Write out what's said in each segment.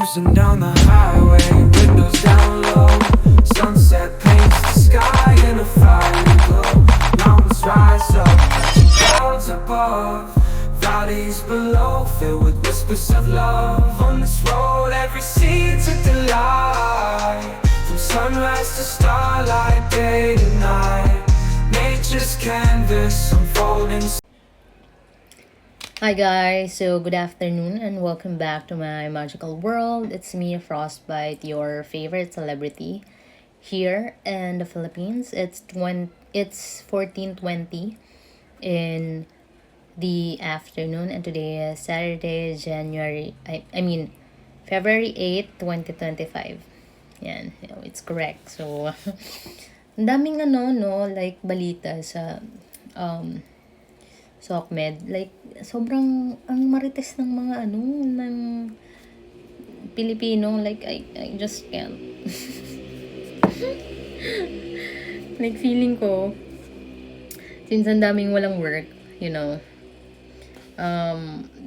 Cruising down the highway, windows down low. Sunset paints the sky in a fiery glow. Mountains rise up to clouds above, valleys below filled with whispers of love. On this road every seed's a delight, from sunrise to starlight, day to night. Nature's canvas unfolding. Hi guys, so good afternoon and welcome back to my magical world. It's me, Frostbite, your favorite celebrity here in the Philippines. It's 14:20 in the afternoon, and today is Saturday, February 8, 2025. Yan, it's correct. So ang daming like balita sa um SOCMED, like, sobrang ang marites ng mga ng Pilipino, like, I just can't. Like, feeling ko, since ang daming walang work,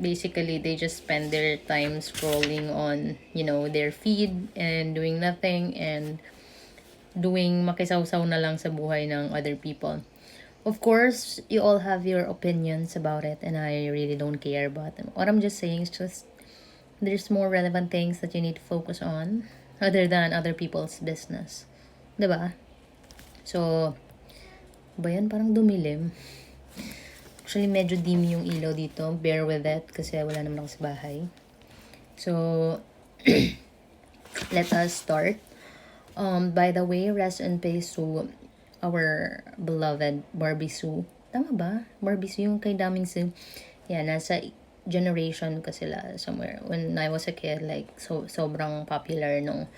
basically, they just spend their time scrolling on, their feed and doing nothing and doing makisawsaw na lang sa buhay ng other people. Of course, you all have your opinions about it, and I really don't care about them. What I'm just saying is just there's more relevant things that you need to focus on other than other people's business. Diba? So, ba yan? Parang dumilim. Actually, medyo dim yung ilaw dito. Bear with it kasi wala naman ako sa bahay. So, let us start. By the way, rest in peace to our beloved Barbie Sue. Tama ba? Barbie Sue yung kay Daming Sue. Yeah, nasa generation ko sila somewhere. When I was a kid, like, sobrang popular nung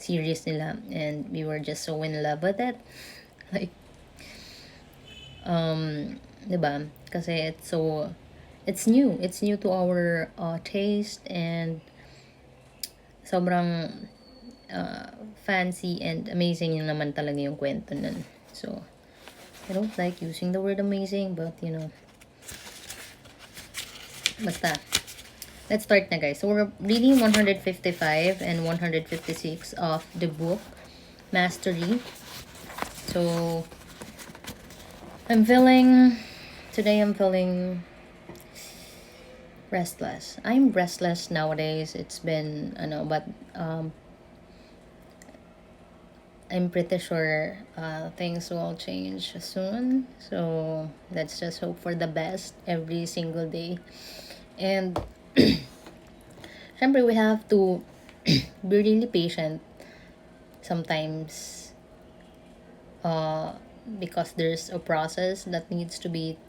series nila. And we were just so in love with it. Like, diba? Kasi it's new. It's new to our taste and sobrang fancy and amazing yung naman talaga yung kwento nun. So, I don't like using the word amazing, but basta. Let's start na, guys. So, we're reading 155 and 156 of the book, Mastery. So, today I'm feeling restless. I'm restless nowadays. It's been, but I'm pretty sure things will change soon. So let's just hope for the best every single day. And syempre, we have to be really patient sometimes because there's a process that needs to be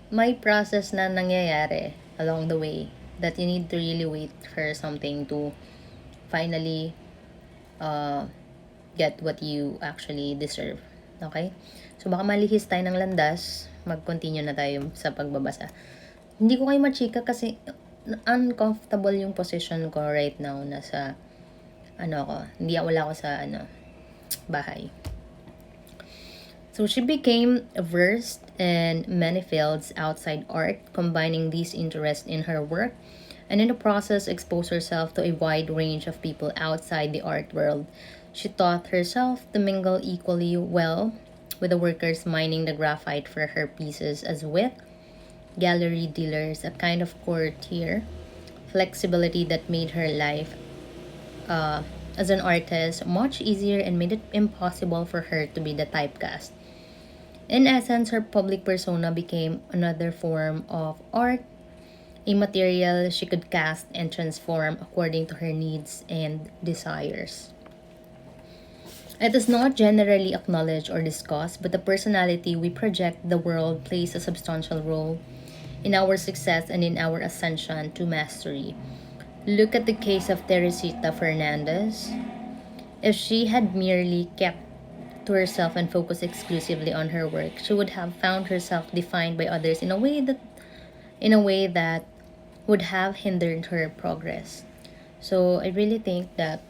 may process na nangyayari along the way that you need to really wait for something to finally get what you actually deserve. Okay? So, baka malihis tayo ng landas. Mag-continue na tayo sa pagbabasa. Hindi ko kayo machika kasi uncomfortable yung position ko right now. Nasa, wala ako sa, bahay. So, she became versed in many fields outside art, combining these interests in her work, and in the process exposed herself to a wide range of people outside the art world. She taught herself to mingle equally well with the workers mining the graphite for her pieces as with gallery dealers, a kind of courtier flexibility that made her life as an artist much easier and made it impossible for her to be the typecast. In essence, her public persona became another form of art, a material she could cast and transform according to her needs and desires. It is not generally acknowledged or discussed, but the personality we project the world plays a substantial role in our success and in our ascension to mastery. Look at the case of Teresita Fernandez. If she had merely kept to herself and focused exclusively on her work, she would have found herself defined by others in a way that would have hindered her progress. So I really think that,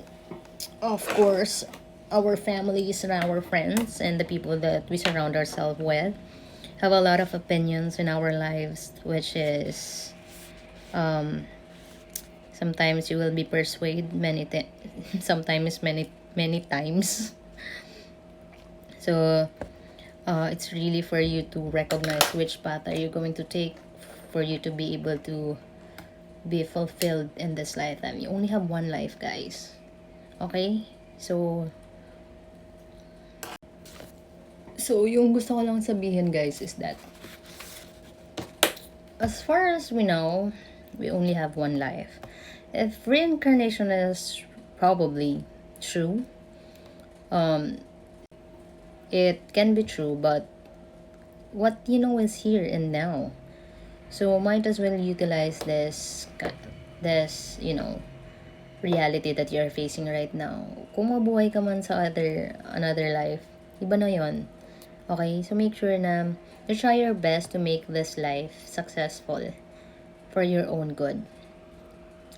of course, our families and our friends and the people that we surround ourselves with have a lot of opinions in our lives, which is sometimes you will be persuaded sometimes many times. So it's really for you to recognize which path are you going to take for you to be able to be fulfilled in this lifetime. You only have one life, guys. Okay? So yung gusto ko lang sabihin, guys, is that as far as we know, we only have one life. If reincarnation is probably true, it can be true, but what you know is here and now. So might as well utilize this reality that you're facing right now. Kung mabuhay ka man sa another life, iba na yon. Okay? So make sure na you try your best to make this life successful for your own good.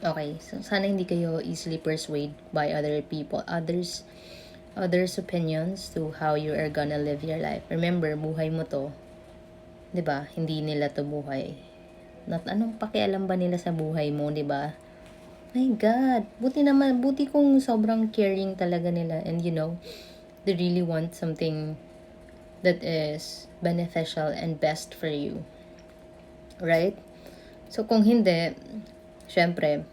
Okay? So sana hindi kayo easily persuaded by other people, others' opinions to how you are gonna live your life. Remember, buhay mo to. 'Di ba? Hindi nila to buhay. Anong pakialam ba nila sa buhay mo, 'di ba? My God, buti kung sobrang caring talaga nila, and they really want something that is beneficial and best for you. Right? So kung hindi, syempre,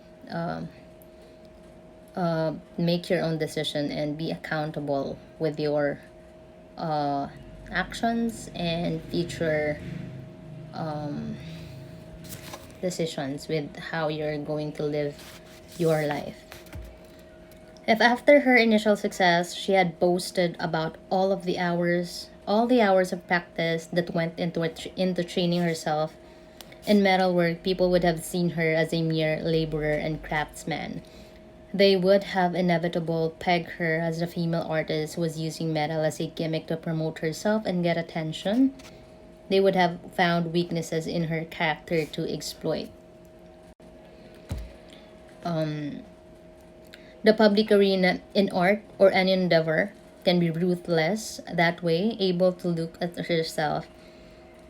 make your own decision and be accountable with your actions and future decisions with how you're going to live your life. If after her initial success, she had boasted about all the hours of practice that went into training herself in metalwork, people would have seen her as a mere laborer and craftsman. They would have inevitably pegged her as a female artist who was using metal as a gimmick to promote herself and get attention. They would have found weaknesses in her character to exploit. The public arena in art or any endeavor can be ruthless that way, able to look at herself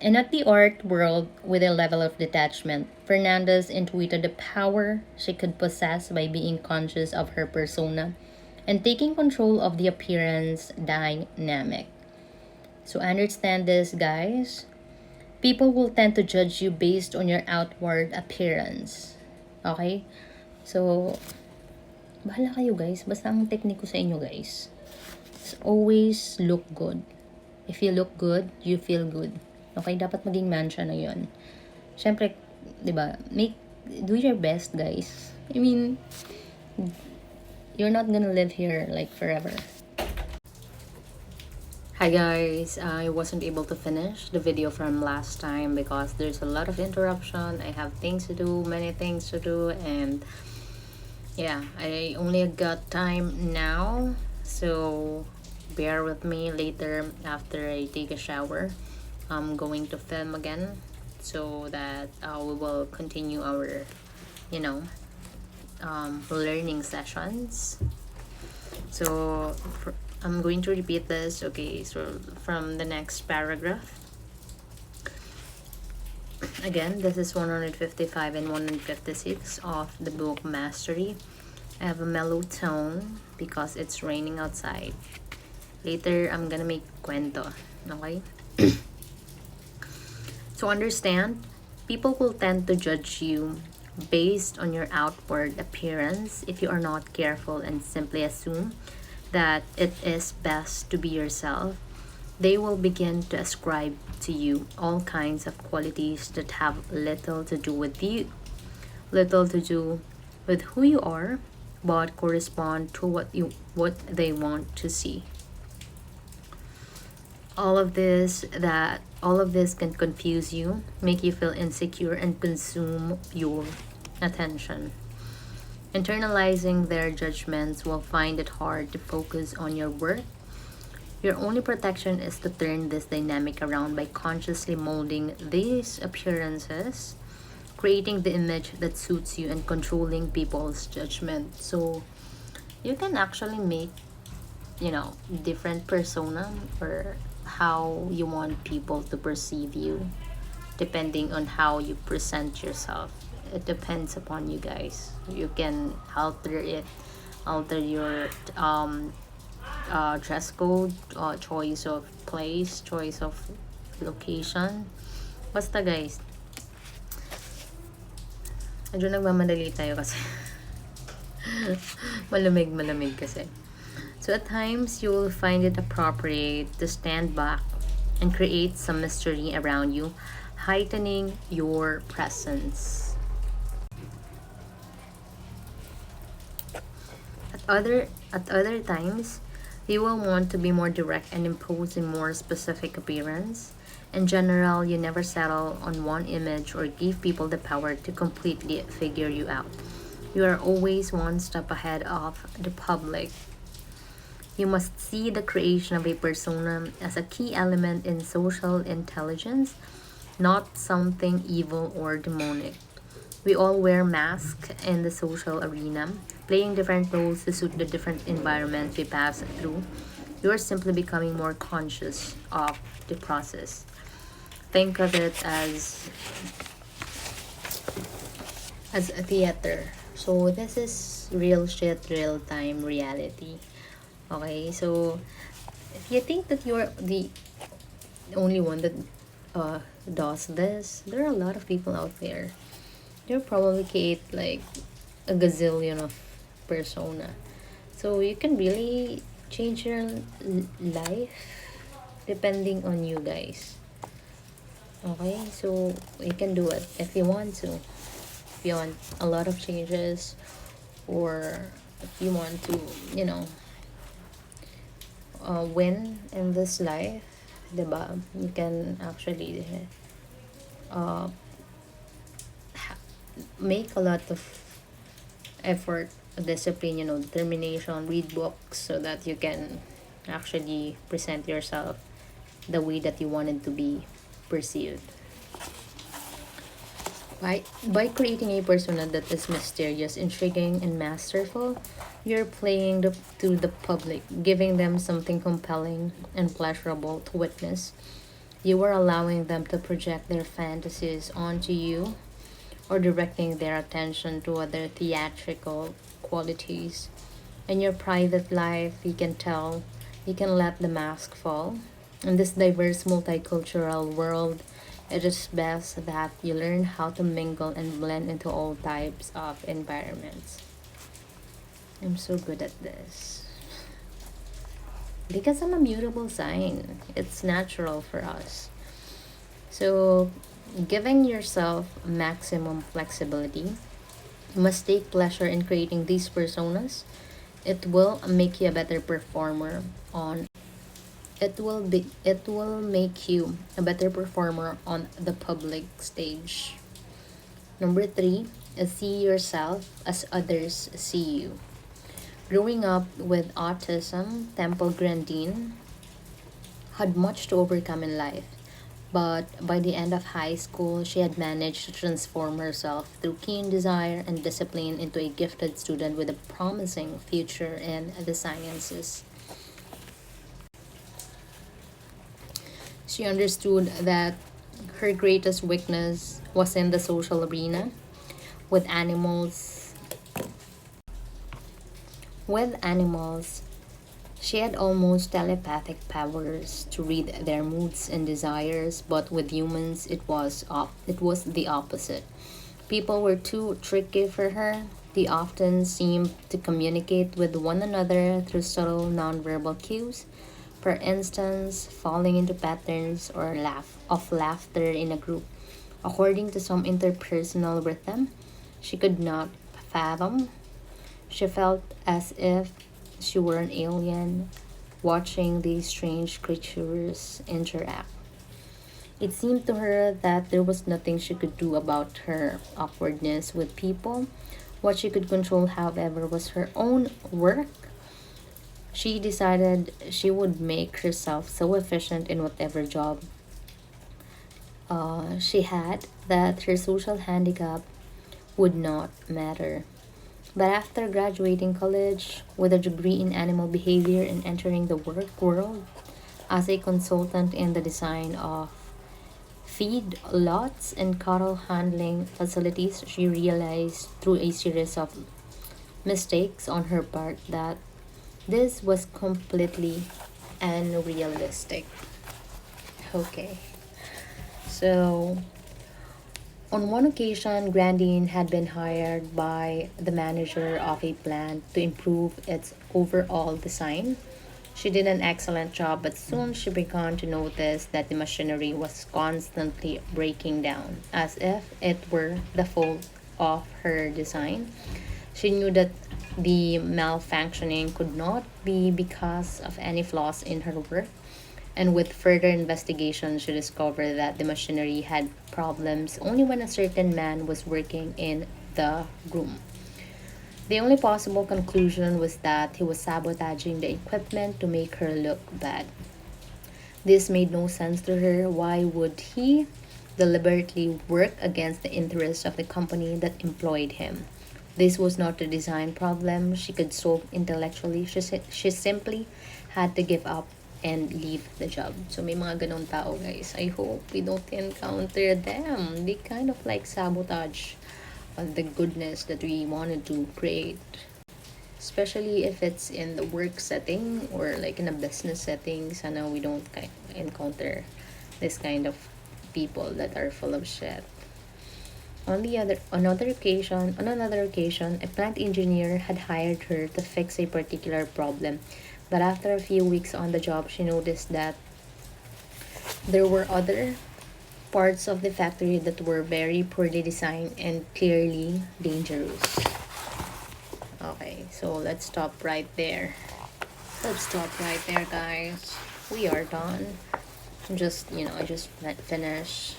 and at the art world with a level of detachment. Fernandez intuited the power she could possess by being conscious of her persona and taking control of the appearance dynamic. So understand this, guys. People will tend to judge you based on your outward appearance. Okay? So, bahala kayo, guys. Basta ang technique ko sa inyo, guys, is always look good. If you look good, you feel good. Okay? Dapat maging mantra na yun. Siyempre, di ba, do your best, guys. I mean, you're not gonna live here like forever. Hi guys, I wasn't able to finish the video from last time because there's a lot of interruption. I have things to do, many things to do, and yeah, I only got time now, so bear with me later after I take a shower. I'm going to film again so that we will continue our learning sessions. So I'm going to repeat this. Okay, so from the next paragraph. Again, this is 155 and 156 of the book Mastery. I have a mellow tone because it's raining outside. Later, I'm gonna make kwento. Okay? So understand, people will tend to judge you based on your outward appearance if you are not careful and simply assume that it is best to be yourself. They will begin to ascribe to you all kinds of qualities that have little to do with you, little to do with who you are, but correspond to what they want to see. All of this can confuse you, make you feel insecure, and consume your attention. Internalizing their judgments will find it hard to focus on your work. Your only protection is to turn this dynamic around by consciously molding these appearances, creating the image that suits you, and controlling people's judgment. So you can actually make different persona or how you want people to perceive you, depending on how you present yourself. It depends upon you guys. You can alter it, alter your dress code, choice of place, choice of location. Basta guys, medyo nagmamadali tayo kasi malamig kasi. So at times, you will find it appropriate to stand back and create some mystery around you, heightening your presence. At other times, you will want to be more direct and impose a more specific appearance. In general, you never settle on one image or give people the power to completely figure you out. You are always one step ahead of the public. You must see the creation of a persona as a key element in social intelligence, not something evil or demonic. We all wear masks in the social arena, playing different roles to suit the different environments we pass through. You are simply becoming more conscious of the process. Think of it as a theater. So this is real shit, real time reality. Okay, so if you think that you're the only one that does this, there are a lot of people out there. They'll probably create like a gazillion of persona. So you can really change your life depending on you guys. Okay, so you can do it if you want to. If you want a lot of changes, or if you want to, you know, win in this life, diba? You can actually uh, make a lot of effort, discipline, determination, read books so that you can actually present yourself the way that you wanted to be perceived. By creating a persona that is mysterious, intriguing, and masterful, you're playing to the public, giving them something compelling and pleasurable to witness. You are allowing them to project their fantasies onto you, or directing their attention to other theatrical qualities. In your private life, you can let the mask fall. In this diverse multicultural world, it is best that you learn how to mingle and blend into all types of environments. I'm so good at this. Because I'm a mutable sign, it's natural for us. So, giving yourself maximum flexibility, you must take pleasure in creating these personas. It will make you a better performer on it will make you a better performer on the public stage. Number 3 is see yourself as others see you. Growing up with autism, Temple Grandin had much to overcome in life. But by the end of high school, she had managed to transform herself through keen desire and discipline into a gifted student with a promising future in the sciences. She understood that her greatest weakness was in the social arena with animals. With animals, she had almost telepathic powers to read their moods and desires, but with humans it was the opposite. People were too tricky for her. They often seemed to communicate with one another through subtle nonverbal cues. For instance, falling into patterns or laughter in a group. According to some interpersonal rhythm she could not fathom, she felt as if she were an alien watching these strange creatures interact. It seemed to her that there was nothing she could do about her awkwardness with people. What she could control, however, was her own work. She decided she would make herself so efficient in whatever job she had that her social handicap would not matter. But after graduating college with a degree in animal behavior and entering the work world, As a consultant in the design of feed lots and cattle handling facilities, she realized through a series of mistakes on her part that this was completely unrealistic. Okay, so on one occasion, Grandine had been hired by the manager of a plant to improve its overall design. She did an excellent job, but soon she began to notice that the machinery was constantly breaking down, as if it were the fault of her design. She knew that the malfunctioning could not be because of any flaws in her work, and with further investigation, she discovered that the machinery had problems only when a certain man was working in the room. The only possible conclusion was that he was sabotaging the equipment to make her look bad. This made no sense to her. Why would he deliberately work against the interests of the company that employed him? This was not a design problem she could solve intellectually. She simply had to give up and leave the job. So may mga ganong tao guys. I hope we don't encounter them. They kind of like sabotage the goodness that we wanted to create. Especially if it's in the work setting or like in a business setting. Sana we don't encounter this kind of people that are full of shit. On another occasion, a plant engineer had hired her to fix a particular problem. But after a few weeks on the job, she noticed that there were other parts of the factory that were very poorly designed and clearly dangerous. Okay, so let's stop right there. Let's stop right there, guys. We are done. I just finished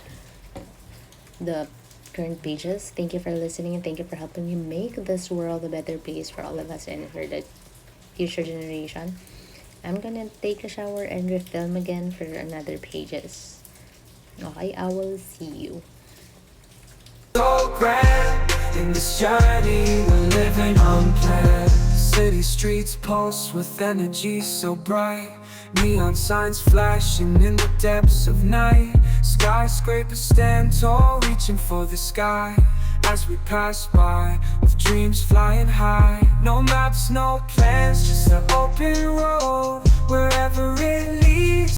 the current pages. Thank you for listening and thank you for helping me make this world a better place for all of us and for the future generation. I'm gonna take a shower and refilm again for another pages. Okay, I will see you. So grand in this journey, we're living unplanned. City streets pulse with energy so bright. Neon signs flashing in the depths of night. Skyscrapers stand tall, reaching for the sky. As we pass by, with dreams flying high. No maps, no plans, just an open road. Wherever it leads